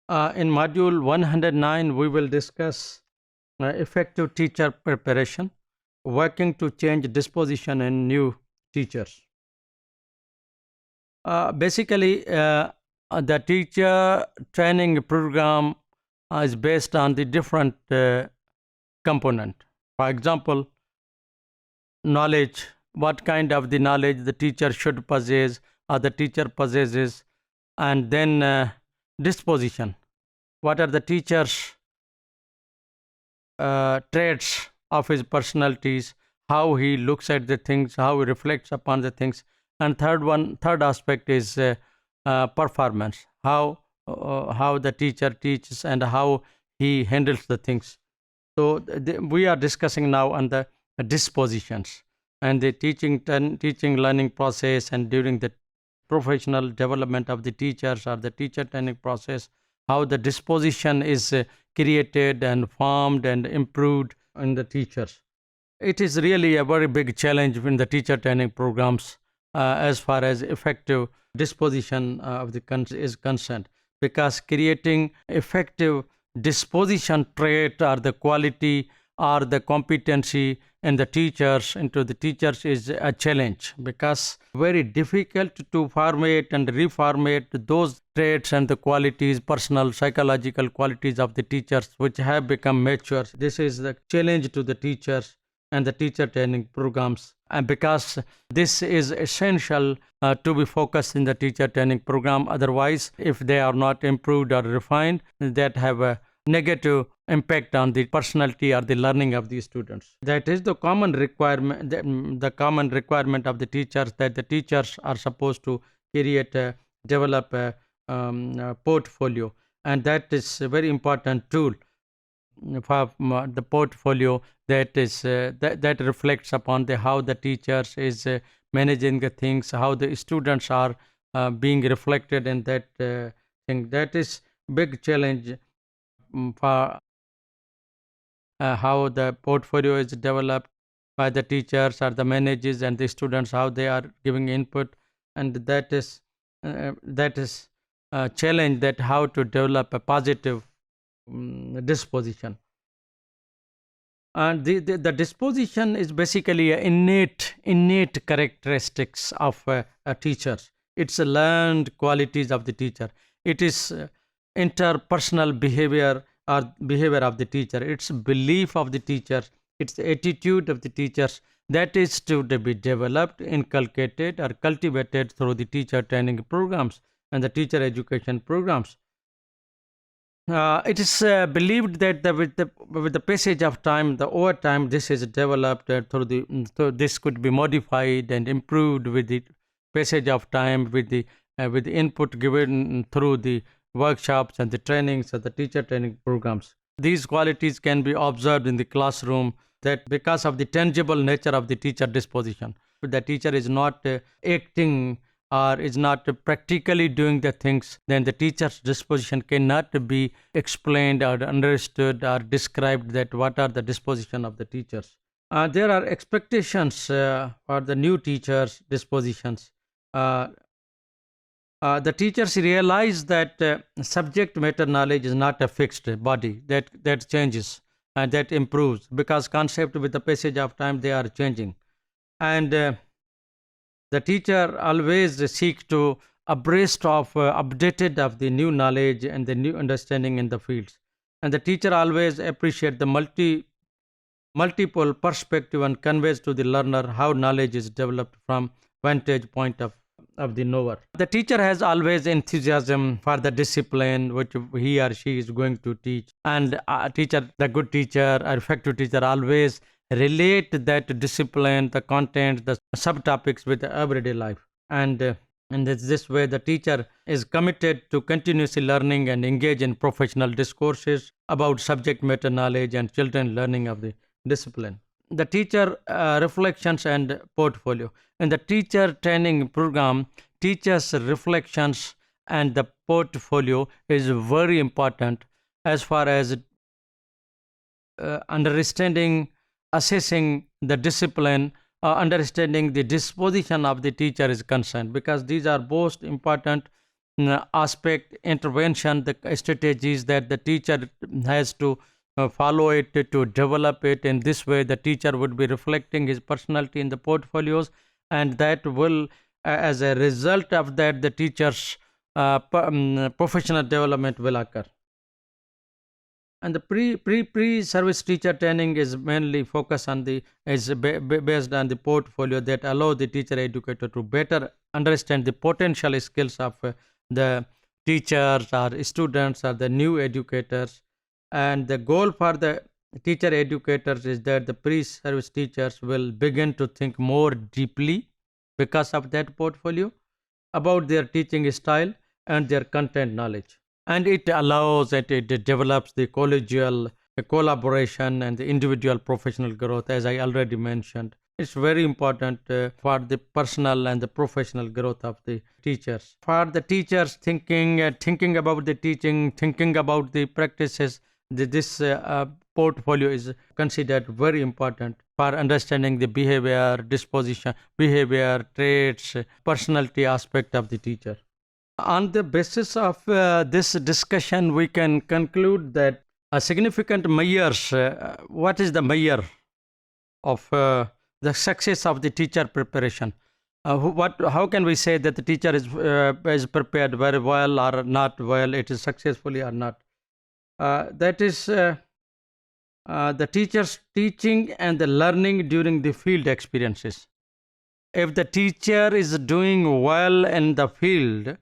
In module 109, we will discuss effective teacher preparation, working to change disposition in new teachers. Basically, the teacher training program is based on the different component. For example, knowledge, what kind of the knowledge the teacher should possess or the teacher possesses, and then disposition, what are the teacher's traits of his personalities, how he looks at the things, how he reflects upon the things. And third aspect is performance, how the teacher teaches and how he handles the things. So we are discussing now on the dispositions and the teaching learning process, and during the professional development of the teachers or the teacher training process, how the disposition is created and formed and improved in the teachers. It is really a very big challenge in the teacher training programs as far as effective disposition of the country is concerned, because creating effective disposition trait or the quality or the competency in the teachers into the teachers is a challenge, because very difficult to formate and reformate those traits and the qualities, personal psychological qualities of the teachers which have become mature. This is the challenge to the teachers and the teacher training programs, and because this is essential to be focused in the teacher training program. Otherwise, if they are not improved or refined, that have a negative impact on the personality or the learning of the students. That is the common requirement, the common requirement of the teachers, that the teachers are supposed to develop a portfolio, and that is a very important tool for the portfolio, that is that reflects upon the how the teachers is managing the things, how the students are being reflected in that thing. That is big challenge for how the portfolio is developed by the teachers or the managers and the students, how they are giving input. And that is a challenge, that how to develop a positive disposition. And the disposition is basically a innate characteristics of a teacher. It's a learned qualities of the teacher. It is interpersonal behavior or behavior of the teacher. It's belief of the teacher. It's the attitude of the teachers that is to be developed, inculcated, or cultivated through the teacher training programs and the teacher education programs. It is believed that with the passage of time, the over time, this is developed so this could be modified and improved with the passage of time, with the input given through the workshops and the trainings of the teacher training programs. These qualities can be observed in the classroom, that because of the tangible nature of the teacher disposition, the teacher is not acting or is not practically doing the things, then the teacher's disposition cannot be explained or understood or described, that what are the disposition of the teachers. There are expectations for the new teachers' dispositions. The teachers realize that subject matter knowledge is not a fixed body, that changes and that improves, because concept with the passage of time, they are changing. And the teacher always seek to abreast of updated of the new knowledge and the new understanding in the fields. And the teacher always appreciate the multiple perspective and conveys to the learner how knowledge is developed from vantage point of the knower. The teacher has always enthusiasm for the discipline which he or she is going to teach, and the good teacher or effective teacher always relate that discipline, the content, the subtopics with the everyday life. And this way the teacher is committed to continuously learning and engage in professional discourses about subject matter knowledge and children learning of the discipline. The teacher reflections and portfolio. In the teacher training program, teachers' reflections and the portfolio is very important as far as understanding, assessing the discipline, understanding the disposition of the teacher is concerned, because these are most important aspect, intervention, the strategies that the teacher has to follow it to develop it. In this way, the teacher would be reflecting his personality in the portfolios, and that will, as a result of that, the teacher's professional development will occur. And the pre service teacher training is mainly focused on the based on the portfolio that allow the teacher educator to better understand the potential skills of the teachers or students or the new educators. And the goal for the teacher educators is that the pre-service teachers will begin to think more deeply because of that portfolio about their teaching style and their content knowledge. And it allows that it develops the collegial collaboration and the individual professional growth, as I already mentioned. It's very important for the personal and the professional growth of the teachers. For the teachers thinking about the teaching, thinking about the practices, this portfolio is considered very important for understanding the behavior, disposition, behavior, traits, personality aspect of the teacher. On the basis of this discussion, we can conclude that a significant measures, what is the measure of the success of the teacher preparation? How can we say that the teacher is prepared very well or not well, it is successfully or not? That is the teacher's teaching and the learning during the field experiences. If the teacher is doing well in the field,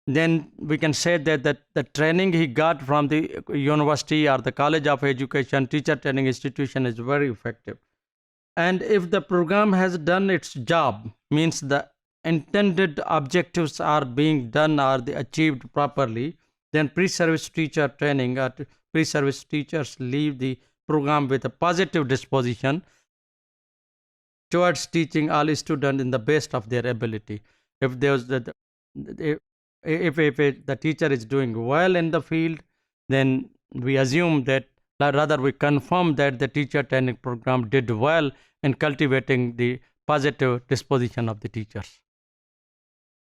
then we can say that the training he got from the university or the college of education, teacher training institution is very effective. And if the program has done its job, means the intended objectives are being done or achieved properly, then pre-service teacher training or pre-service teachers leave the program with a positive disposition towards teaching all students in the best of their ability. If there's if the teacher is doing well in the field, then we assume that, rather we confirm that the teacher training program did well in cultivating the positive disposition of the teachers.